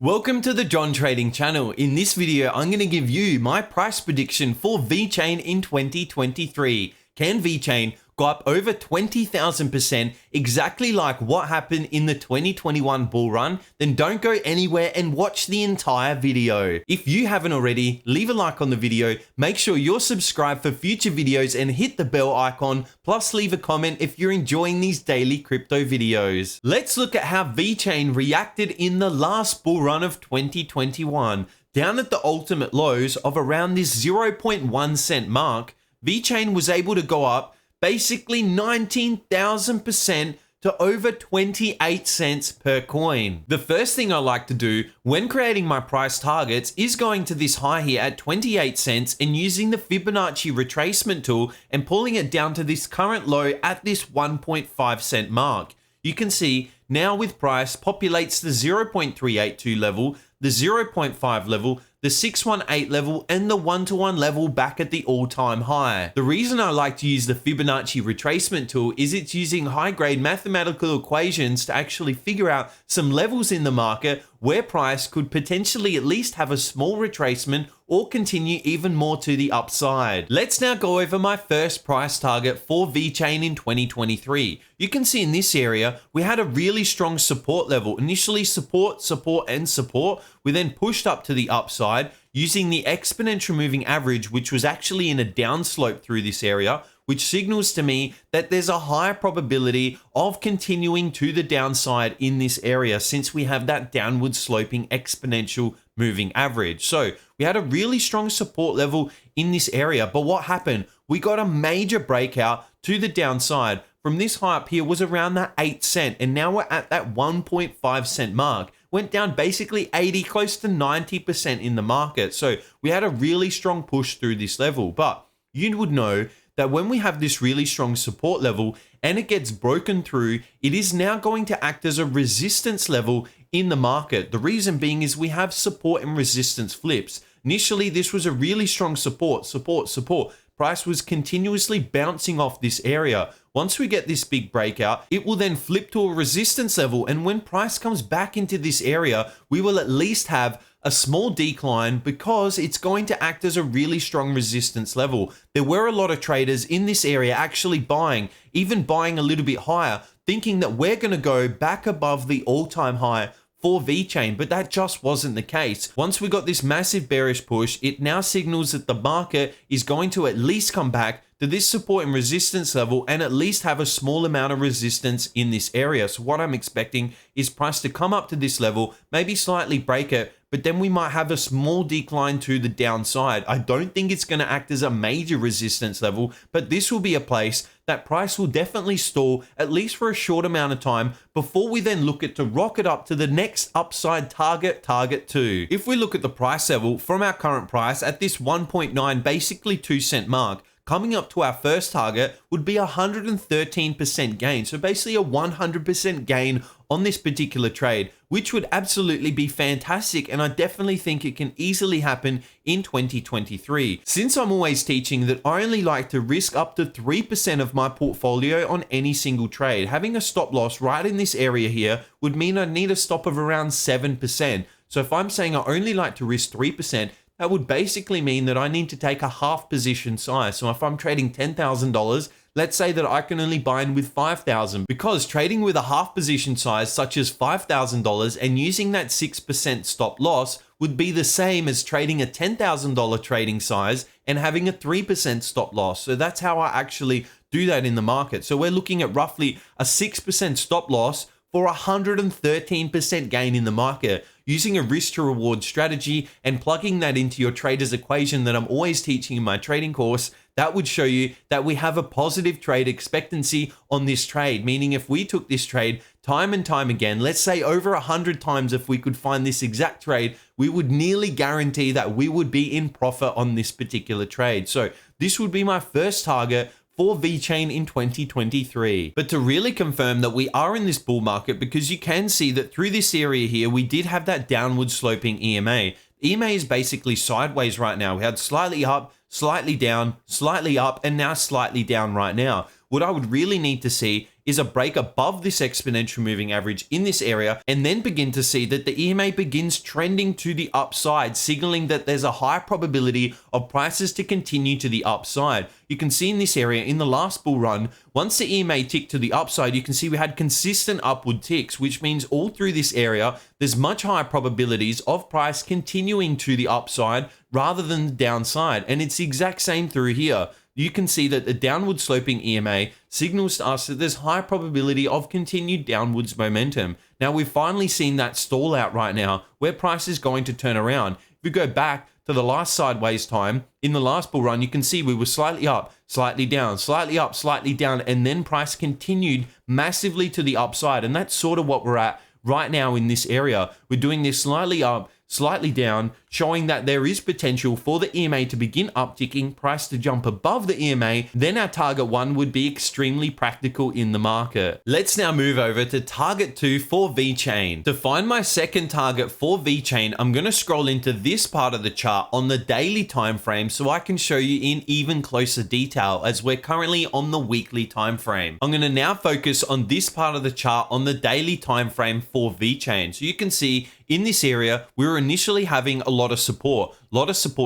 Welcome to the John Trading channel. In this video, I'm going to give you my price prediction for VeChain in 2023. Can VeChain go up over 20,000%, exactly like what happened in the 2021 bull run? Then don't go anywhere and watch the entire video. If you haven't already, leave a like on the video, make sure you're subscribed for future videos and hit the bell icon, plus leave a comment if you're enjoying these daily crypto videos. Let's look at how VeChain reacted in the last bull run of 2021. Down at the ultimate lows of around this 0.1 cent mark, VeChain was able to go up basically 19,000% to over 28 cents per coin. The first thing I like to do when creating my price targets is going to this high here at 28 cents and using the Fibonacci retracement tool and pulling it down to this current low at this 1.5 cent mark. You can see now with price populates the 0.382 level, the 0.5 level, the 618 level, and the 1-to-1 level back at the all-time high. The reason I like to use the Fibonacci retracement tool is it's using high-grade mathematical equations to actually figure out some levels in the market where price could potentially at least have a small retracement or continue even more to the upside. Let's now go over my first price target for VeChain in 2023. You can see in this area, we had a really strong support level. Initially support, support, and support. We then pushed up to the upside using the exponential moving average, which was actually in a downslope through this area, which signals to me that there's a high probability of continuing to the downside in this area since we have that downward sloping exponential moving average. So we had a really strong support level in this area, but what happened? We got a major breakout to the downside. From this high up here was around that 8 cent, and now we're at that 1.5 cent mark. Went down basically 80, close to 90% in the market. So we had a really strong push through this level, but you would know that when we have this really strong support level and it gets broken through, it is now going to act as a resistance level in the market. The reason being is we have support and resistance flips. Initially, this was a really strong support. Price was continuously bouncing off this area. Once we get this big breakout, it will then flip to a resistance level. And when price comes back into this area, we will at least have a small decline because it's going to act as a really strong resistance level. There were a lot of traders in this area actually buying, even buying a little bit higher, thinking that we're going to go back above the all-time high for VeChain, but that just wasn't the case. Once we got this massive bearish push, it now signals that the market is going to at least come back to this support and resistance level and at least have a small amount of resistance in this area. So what I'm expecting is price to come up to this level, maybe slightly break it, but then we might have a small decline to the downside. I don't think it's going to act as a major resistance level, but this will be a place that price will definitely stall at least for a short amount of time before we then look at to rocket up to the next upside target 2. If we look at the price level from our current price at this 1.9, basically 2 cent mark, coming up to our first target would be 113% gain. So basically a 100% gain on this particular trade, which would absolutely be fantastic. And I definitely think it can easily happen in 2023. Since I'm always teaching that I only like to risk up to 3% of my portfolio on any single trade, having a stop loss right in this area here would mean I need a stop of around 7%. So if I'm saying I only like to risk 3%, that would basically mean that I need to take a half position size. So if I'm trading $10,000, let's say that I can only buy in with $5,000, because trading with a half position size such as $5,000 and using that 6% stop loss would be the same as trading a $10,000 trading size and having a 3% stop loss. So that's how I actually do that in the market. So we're looking at roughly a 6% stop loss for 113% gain in the market. Using a risk to reward strategy and plugging that into your trader's equation that I'm always teaching in my trading course, that would show you that we have a positive trade expectancy on this trade. Meaning if we took this trade time and time again, let's say over 100 times, if we could find this exact trade, we would nearly guarantee that we would be in profit on this particular trade. So this would be my first target for VeChain in 2023. But to really confirm that we are in this bull market, because you can see that through this area here, we did have that downward sloping EMA. EMA is basically sideways right now. We had slightly up, slightly down, slightly up, and now slightly down right now. what I would really need to see is a break above this exponential moving average in this area, and then begin to see that the EMA begins trending to the upside, signaling that there's a high probability of prices to continue to the upside. You can see in this area in the last bull run, once the EMA ticked to the upside, you can see we had consistent upward ticks, which means all through this area, there's much higher probabilities of price continuing to the upside rather than the downside. And it's the exact same through here. You can see that the downward sloping EMA signals to us that there's high probability of continued downwards momentum. Now, we've finally seen that stall out right now where price is going to turn around. If we go back to the last sideways time, in the last bull run, you can see we were slightly up, slightly down, slightly up, slightly down, and then price continued massively to the upside. And that's sort of what we're at right now in this area. We're doing this slightly up, slightly down, showing that there is potential for the EMA to begin upticking, price to jump above the EMA, then our target 1 would be extremely practical in the market. Let's now move over to target 2 for VeChain. To find my second target for VeChain, I'm going to scroll into this part of the chart on the daily time frame so I can show you in even closer detail, as we're currently on the weekly time frame. I'm going to now focus on this part of the chart on the daily time frame for VeChain. So you can see in this area, we were initially having a lot of support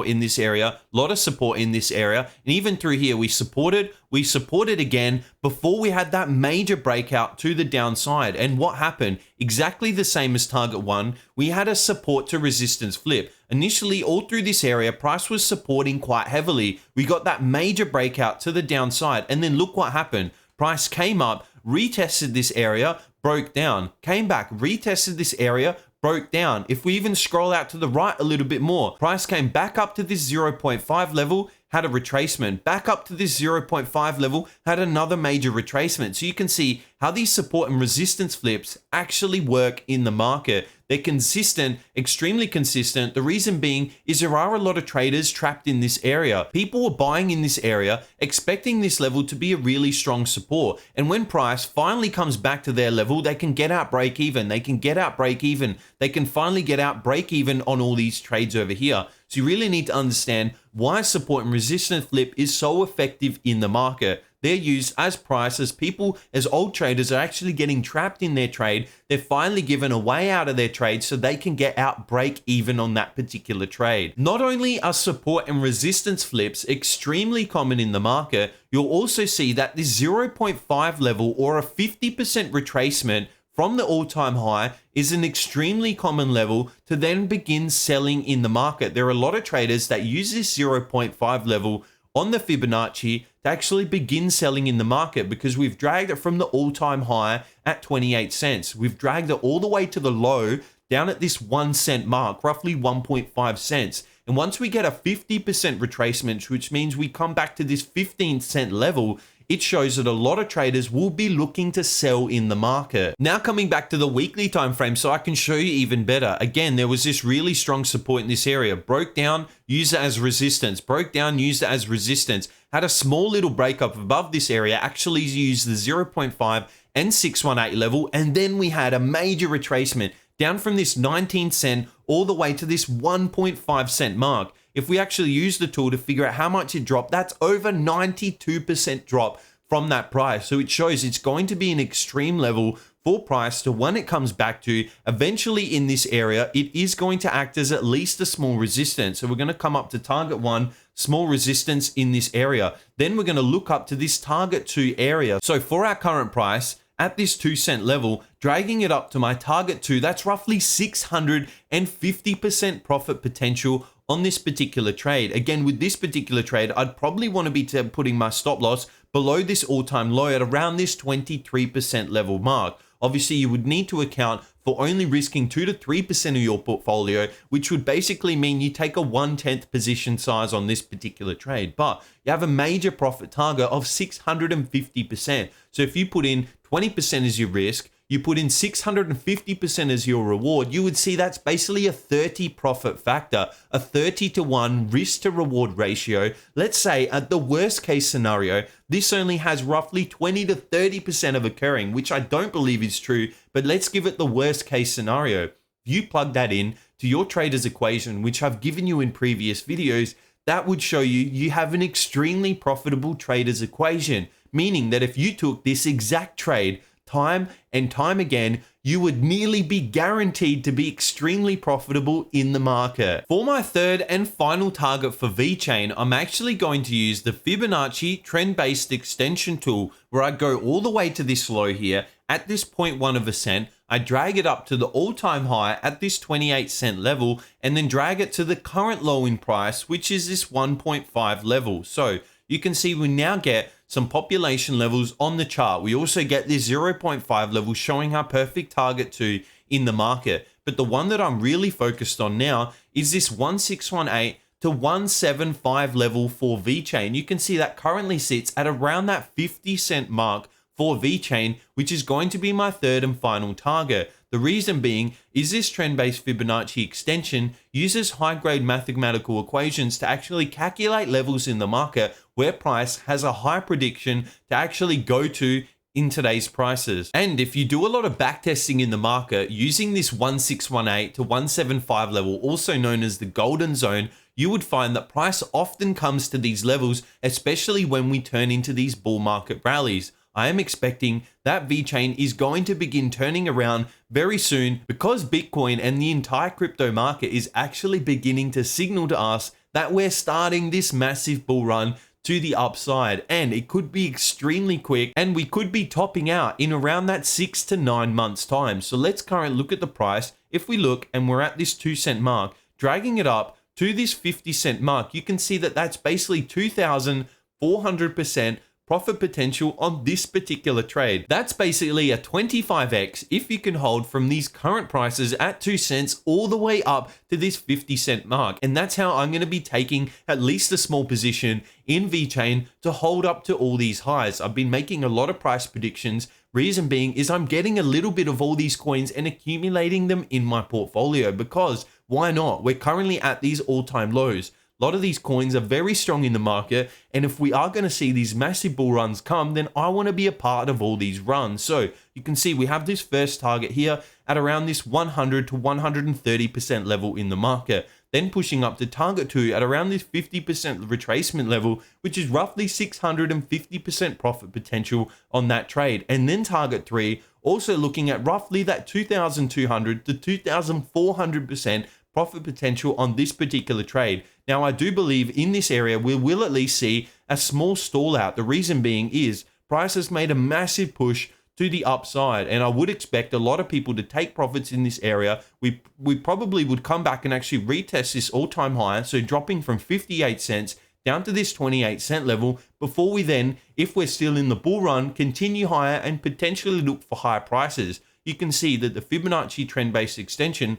in this area, a lot of support in this area. And even through here, we supported again before we had that major breakout to the downside. And what happened? Exactly the same as target 1. We had a support to resistance flip. Initially, all through this area, price was supporting quite heavily. We got that major breakout to the downside. And then look what happened. Price came up, retested this area, broke down, came back, retested this area, broke down. If we even scroll out to the right a little bit more, price came back up to this 0.5 level, had a retracement, back up to this 0.5 level, had another major retracement. So you can see how these support and resistance flips actually work in the market. They're consistent, extremely consistent. The reason being is there are a lot of traders trapped in this area. People were buying in this area, expecting this level to be a really strong support. And when price finally comes back to their level, they can get out break even. They can get out break even. They can finally get out break even on all these trades over here. So you really need to understand why support and resistance flip is so effective in the market. They're used as price, as people, as old traders are actually getting trapped in their trade. They're finally given a way out of their trade so they can get out break even on that particular trade. Not only are support and resistance flips extremely common in the market, you'll also see that this 0.5 level or a 50% retracement from the all-time high is an extremely common level to then begin selling in the market. There are a lot of traders that use this 0.5 level on the Fibonacci to actually begin selling in the market, because we've dragged it from the all-time high at 28 cents. We've dragged it all the way to the low down at this 1 cent mark, roughly 1.5 cents. And once we get a 50% retracement, which means we come back to this 15-cent level, it shows that a lot of traders will be looking to sell in the market. Now coming back to the weekly time frame so I can show you even better. Again, there was this really strong support in this area. Broke down, used it as resistance. Broke down, used it as resistance. Had a small little breakup above this area, actually used the 0.5 and 618 level. And then we had a major retracement down from this 19 cent all the way to this 1.5 cent mark. If we actually use the tool to figure out how much it dropped, that's over 92% drop from that price. So it shows it's going to be an extreme level for price to when it comes back to. Eventually in this area, it is going to act as at least a small resistance. So we're going to come up to target 1, small resistance in this area. Then we're going to look up to this target 2 area. So for our current price, at this 2 cent level, dragging it up to my target 2, that's roughly 650% profit potential on this particular trade. Again, with this particular trade, I'd probably want to be putting my stop loss below this all-time low at around this 23% level mark. Obviously, you would need to account for only risking 2 to 3% of your portfolio, which would basically mean you take a 1/10 position size on this particular trade. But you have a major profit target of 650%. So if you put in 20% as your risk, you put in 650% as your reward, you would see that's basically a 30 profit factor, a 30 to 1 risk to reward ratio. Let's say at the worst case scenario, this only has roughly 20 to 30% of occurring, which I don't believe is true, but let's give it the worst case scenario. If you plug that in to your trader's equation, which I've given you in previous videos, that would show you have an extremely profitable trader's equation, meaning that if you took this exact trade time and time again, you would nearly be guaranteed to be extremely profitable in the market. For my third and final target for VeChain, I'm actually going to use the Fibonacci trend-based extension tool, where I go all the way to this low here at this 0.1 of a cent. I drag it up to the all-time high at this 28-cent level, and then drag it to the current low in price, which is this 1.5 level. So you can see we now get some population levels on the chart. We also get this 0.5 level showing our perfect target to in the market. But the one that I'm really focused on now is this 1618 to 175 level for VeChain. You can see that currently sits at around that 50-cent mark for VeChain, which is going to be my third and final target. The reason being is this trend-based Fibonacci extension uses high-grade mathematical equations to actually calculate levels in the market where price has a high prediction to actually go to in today's prices. And if you do a lot of backtesting in the market using this 1618 to 175 level, also known as the golden zone, you would find that price often comes to these levels, especially when we turn into these bull market rallies. I am expecting that VeChain is going to begin turning around very soon, because Bitcoin and the entire crypto market is actually beginning to signal to us that we're starting this massive bull run to the upside, and it could be extremely quick, and we could be topping out in around that 6 to 9 months time. So let's currently look at the price. If we look and we're at this 2-cent mark, dragging it up to this 50-cent mark, you can see that that's basically 2,400% profit potential on this particular trade. That's basically a 25x if you can hold from these current prices at 2 cents all the way up to this 50-cent mark. And that's how I'm going to be taking at least a small position in VeChain to hold up to all these highs. I've been making a lot of price predictions. Reason being is I'm getting a little bit of all these coins and accumulating them in my portfolio, because why not? We're currently at these all-time lows. A lot of these coins are very strong in the market, and if we are going to see these massive bull runs come, then I want to be a part of all these runs. So you can see we have this first target here at around this 100 to 130% level in the market, then pushing up to target 2 at around this 50% retracement level, which is roughly 650% profit potential on that trade, and then target 3 also looking at roughly that 2,200 to 2,400% profit potential on this particular trade. Now, I do believe in this area we will at least see a small stall out. The reason being is price has made a massive push to the upside, and I would expect a lot of people to take profits in this area. We probably would come back and actually retest this all-time high, so dropping from 58 cents down to this 28-cent level, before we then, if we're still in the bull run, continue higher and potentially look for higher prices. You can see that the Fibonacci trend-based extension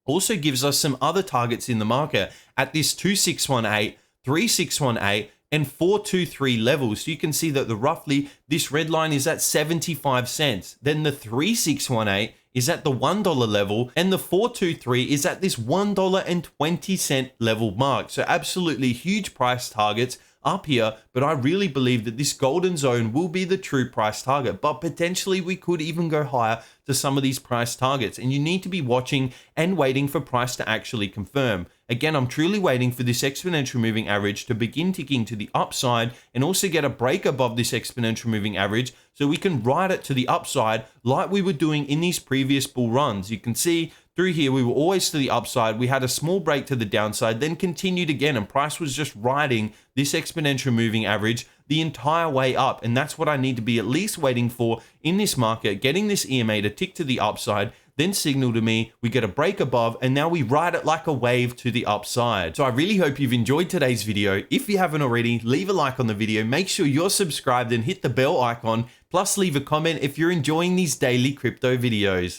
also gives us some other targets in the market at this 2618, 3618, and 423 levels. So you can see that roughly this red line is at 75 cents. Then the 3618 is at the $1 level, and the 423 is at this $1.20 level mark. So absolutely huge price targets up here, but I really believe that this golden zone will be the true price target, but potentially we could even go higher to some of these price targets, and you need to be watching and waiting for price to actually confirm. Again, I'm truly waiting for this exponential moving average to begin ticking to the upside and also get a break above this exponential moving average so we can ride it to the upside like we were doing in these previous bull runs. You can see through here, we were always to the upside. We had a small break to the downside, then continued again, and price was just riding this exponential moving average the entire way up. And that's what I need to be at least waiting for in this market, getting this EMA to tick to the upside, then signal to me, we get a break above, and now we ride it like a wave to the upside. So I really hope you've enjoyed today's video. If you haven't already, leave a like on the video, make sure you're subscribed and hit the bell icon, plus leave a comment if you're enjoying these daily crypto videos.